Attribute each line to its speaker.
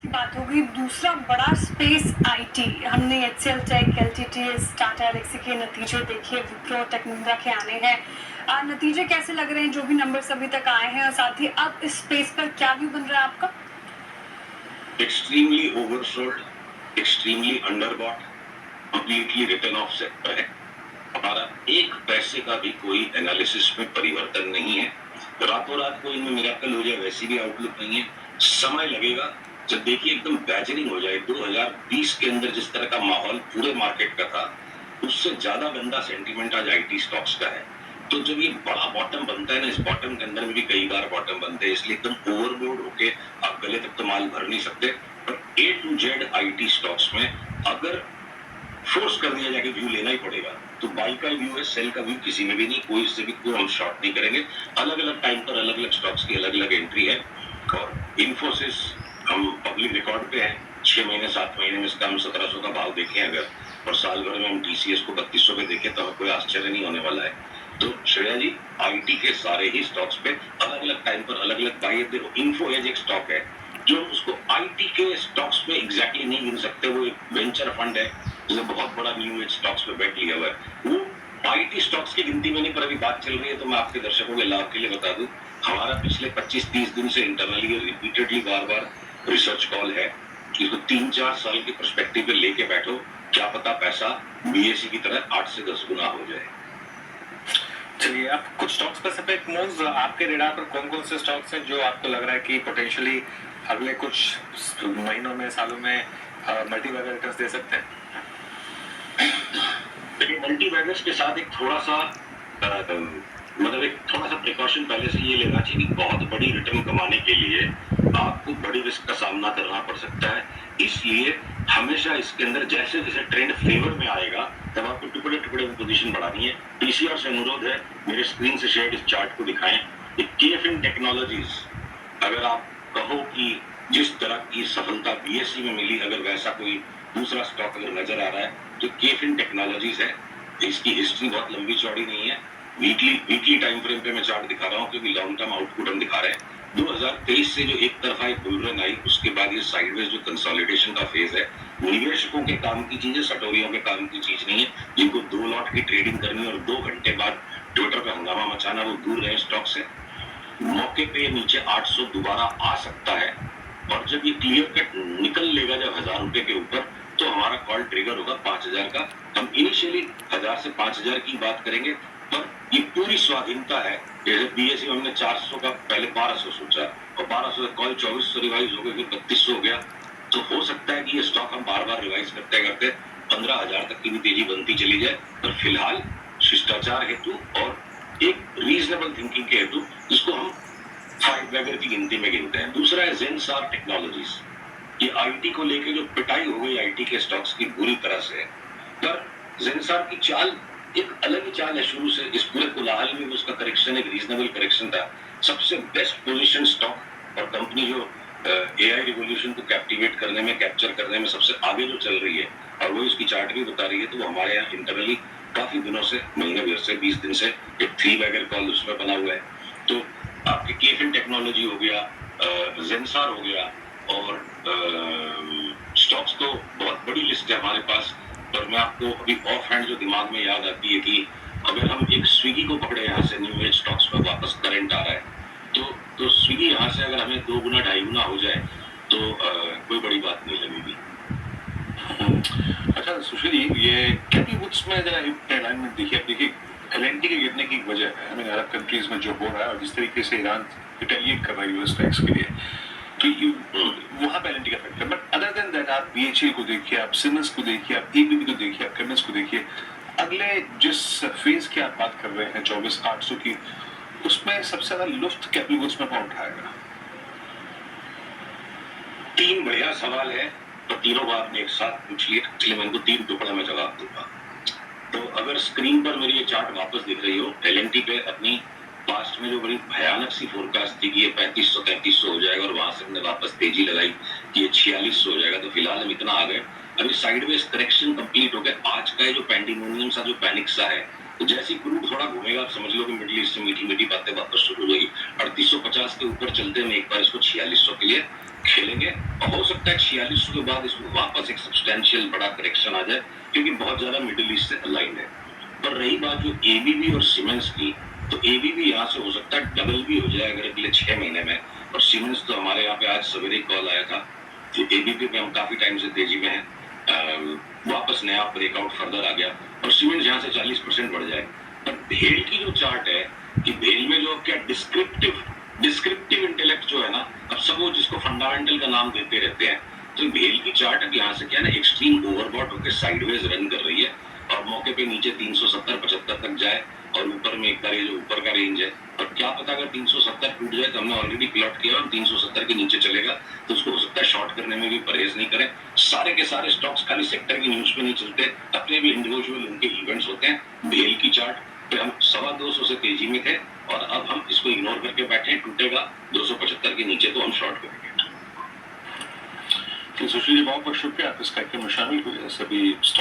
Speaker 1: की बात हो गई। दूसरा बड़ा स्पेस आईटी, हमने HCL tech, LTTS, Tata Elxsi के नतीजे देखे, विप्रो, टेक महिंद्रा के आने हैं। नतीजे कैसे लग रहे हैं, जो भी नंबर्स अभी तक आए हैं, और साथ ही अब इस स्पेस पर क्या व्यू बन रहा है आपका?
Speaker 2: Extremely oversold, extremely underbought, completely return of sector है। हमारा एक पैसे का भी कोई एनालिसिस में परिवर्तन नहीं है। रातों रात कोई इनमें मिराकल हो जाए वैसी भी आउटलुक नहीं है। समय लगेगा। जब देखिए एकदम बैजरिंग हो जाए, 2020 के अंदर जिस तरह का माहौल पूरे मार्केट का था, उससे ज्यादा गंदा सेंटीमेंट आज आईटी स्टॉक्स का है। तो जब ये बड़ा बॉटम बनता है ना, इस बॉटम के अंदर में भी कई बार बॉटम बनते हैं, इसलिए एकदम ओवरलोड होके आप गले तक तो माल भर नहीं सकते। पर ए टू जेड आईटी स्टॉक्स में अगर फोर्स कर दिया जाके व्यू लेना ही पड़ेगा, तो बाई का व्यू है, सेल का व्यू किसी में भी नहीं। कोई इससे भी कोई हम शॉर्ट नहीं करेंगे। अलग अलग टाइम पर अलग अलग स्टॉक्स की अलग अलग एंट्री है। और इन्फोसिस हम पब्लिक रिकॉर्ड पे है, 6 महीने 7 महीने में इसका हम 1700 का भाव देखें अगर, और साल भर में हम टीसीएस को 3200 पे देखें, तो हमें कोई आश्चर्य नहीं होने वाला है। तो श्रेया जी, आईटी के सारे ही स्टॉक्स पे अलग अलग टाइम पर अलग अलग बाई। देखो, इन्फो एज एक स्टॉक है जो उसको आईटी के स्टॉक्स में एग्जैक्टली नहीं गिन सकते। वो एक वेंचर फंड है जिसने बहुत बड़ा न्यू एज स्टॉक्स पे बैठ लिया हुआ है। वो आईटी स्टॉक्स की गिनती में नहीं, पर अभी बात चल रही है तो मैं आपके दर्शकों के लाभ के लिए बता दूं, हमारा पिछले 25-30 दिन से इंटरनली रिपीटेडली बार बार रिसर्च कॉल है कि इसको 3-4 साल के पर्सपेक्टिव पे लेके बैठो, क्या पता पैसा बीएसई की तरह 8 से 10 गुना हो जाए।
Speaker 3: चलिए, अब कुछ स्टॉक स्पेसिफिक मूव्स आपके रेडार पर कौन कौन से स्टॉक्स हैं जो आपको लग रहा है कि पोटेंशियली अगले कुछ महीनों में, सालों में मल्टी बैगर रिटर्न्स दे सकते हैं?
Speaker 2: देखिए, मल्टी बैगर्स के साथ एक थोड़ा सा मतलब एक थोड़ा सा प्रिकॉशन पहले से ये लेना चाहिए कि बहुत बड़ी रिटर्न कमाने के लिए आपको बड़ी रिस्क का सामना करना पड़ सकता है। इसलिए हमेशा इसके अंदर जैसे जैसे ट्रेंड फेवर में आएगा, तब आपको टुकड़े टुकड़े में पोजीशन बढ़ानी है। पीसीआर से अनुरोध है, मेरे स्क्रीन से शेयर इस चार्ट को दिखाएं। केएफइन टेक्नोलॉजीज, अगर आप कहो कि जिस तरह की सफलता बीएसई में मिली, अगर वैसा कोई दूसरा स्टॉक अगर नजर आ रहा है तो केएफइन टेक्नोलॉजीज है। इसकी हिस्ट्री बहुत लंबी चौड़ी नहीं है। वीकली टाइम फ्रेम पे मैं चार्ट दिखा रहा हूँ, क्योंकि लॉन्ग टर्म आउटपुट हम दिखा रहे हैं। 2023 से जो एक तरफा एक बुल रन आई, उसके बाद ये साइडवेज जो कंसोलिडेशन का फेज है, निवेशकों के काम की चीज है, सटोरियों के काम की चीज नहीं है। जिनको 2 लॉट की ट्रेडिंग करनी है और 2 घंटे बाद ट्विटर पे हंगामा मचाना, वो दूर रहे स्टॉक से। मौके पे नीचे 800 दोबारा आ सकता है, और जब ये क्लियर कट निकल लेगा जब 1000 रुपए के ऊपर, तो हमारा कॉल ट्रिगर होगा 5000 का। हम इनिशियली 1000 से 5000 की बात करेंगे, पर ये पूरी स्वाधीनता है। जैसे बीएसई हमने 400 का पहले 1200 सोचा, और 1200 से कॉल 2400 रिवाइज हो गया, फिर 3200 हो गया। तो हो सकता है कि ये स्टॉक हम बार बार रिवाइज करते करते 15000 तक की भी तेजी बनती चली जाए। पर फिलहाल शिष्टाचार हेतु और एक रीजनेबल थिंकिंग के हेतु जिसको हम 5 बैगर की गिनती में गिनते हैं। दूसरा है जेनसार टेक्नोलॉजीज। ये आईटी को लेके जो पिटाई हो गई आईटी के स्टॉक्स की बुरी तरह से, पर जेनसार की चाल एक अलग ही चाल है शुरू से। इस पूरे कोलाहल में उसका करेक्शन एक रीजनेबल करेक्शन था। सबसे बेस्ट पोजीशन स्टॉक, और कंपनी जो एआई रिवोल्यूशन को कैप्टिवेट करने में, कैप्चर करने में सबसे आगे जो चल रही है, और वो इसकी चार्ट भी बता रही है। तो वो हमारे यहाँ इंटरनली काफी दिनों से, महीने भर से, 20 दिन से एक 3 बैगर कॉल उसमें बना हुआ है। तो आपके केफिन टेक्नोलॉजी हो गया, जेनसार हो गया, और स्टॉक्स तो बहुत बड़ी लिस्ट है हमारे पास। पर मैं आपको अभी ऑफ हैंड जो दिमाग में याद आती है कि अगर हम एक स्विगी को पकड़े, यहाँ से न्यू एज स्टॉक्स में वापस करंट आ रहा है, तो स्विगी यहाँ से अगर हमें 2 गुना 2.5 गुना हो जाए, तो कोई बड़ी बात नहीं लगेगी।
Speaker 3: अच्छा सुशील जी, ये कैपिटल गुड्स में जरा अलाइनमेंट देखिए। अब देखिए, एलएनटी के गिरने की एक वजह है, हमें अरब कंट्रीज में जो हो रहा है और जिस तरीके से ईरान रिटेलिएट कर रहा है यूएस टैक्स के लिए, तो वहाँ पे एलएनटी का factor. But other than that, आप बीएचईएल को देखिए, आप सिमंस को देखिए, आप एबीबी को देखिए, आप केमिस को देखिए, अगले जिस फेज की आप बात कर रहे हैं 24,800 की, उसमें सबसे ज्यादा लुफ्त कैपिटल गुड्स में कौन उठाएगा?
Speaker 2: 3 बढ़िया सवाल है, तो तीनों को आपने एक साथ पूछ लिए, इसलिए मैं इनको 3 टुकड़ों में जवाब दूंगा। तो अगर स्क्रीन पर मेरी ये चार्ट वापस दिख रही हो, एलएनटी पे अपनी पास्ट में जो बड़ी भयानक सी फोरकास्ट थी कि ये 3500-3300 हो जाएगा, और वहां से हमने वापस तेजी लगाई कि ये 4600 हो जाएगा, तो फिलहाल हम इतना आ गए। अभी साइडवेज करेक्शन कंप्लीट हो गया। आज का जो पैंडेमोनियम सा, जो पैनिक सा है, तो जैसे ही क्रूड थोड़ा घूमेगा, आप समझ लो कि मिडिल ईस्ट से मीठी मीठी बातें वापस शुरू होगी। 3850 के ऊपर चलते हैं, एक बार इसको 4600 के लिए खेलेंगे और हो सकता है 4600 के बाद इसमें वापस एक सब्सटेंशियल बड़ा करेक्शन आ जाए क्योंकि बहुत ज्यादा मिडिल ईस्ट से अलाइन है। पर रही बात जो एबीबी और सीमेंस की, तो एबीबी यहाँ से हो सकता है डबल भी हो जाए अगर अगले 6 महीने में। और सीमेंस तो हमारे यहाँ पे आज सवेरे कॉल आया था, जो एबीपी पे हम काफी टाइम से तेजी में है, वापस नया ब्रेकआउट फर्दर आ गया और सीमेंस यहाँ से 40% बढ़ जाए। पर भेल की जो चार्ट है कि भेल में जो क्या डिस्क्रिप्टिव इंटेलेक्ट जो है ना, अब सब वो जिसको फंडामेंटल का नाम देते रहते हैं, तो भेल की चार्ट अब यहाँ से क्या है ना, एक्सट्रीम ओवरबॉट होकर साइडवेज रन कर रही है और मौके पे नीचे 370-75 तक जाए और ऊपर में एक बार ये जो ऊपर का रेंज है, और क्या पता अगर 370 टूट जाए तो हमने ऑलरेडी प्लॉट किया और 370 के नीचे चलेगा तो उसको हो सकता है शॉर्ट करने में भी परहेज नहीं करें। सारे के सारे स्टॉक्स खाली सेक्टर की न्यूज पे नहीं चलते, अपने भी इंडिविजुअल उनके इवेंट्स होते हैं। भेल की चार्ट पे हम 250 से तेजी में थे और अब हम इसको इग्नोर करके बैठे, टूटेगा 275 के नीचे तो हम शॉर्ट करेंगे।
Speaker 3: तो सुशील जी बहुत बहुत शुक्रिया आप इस कार्यक्रम में शामिल हुए। सभी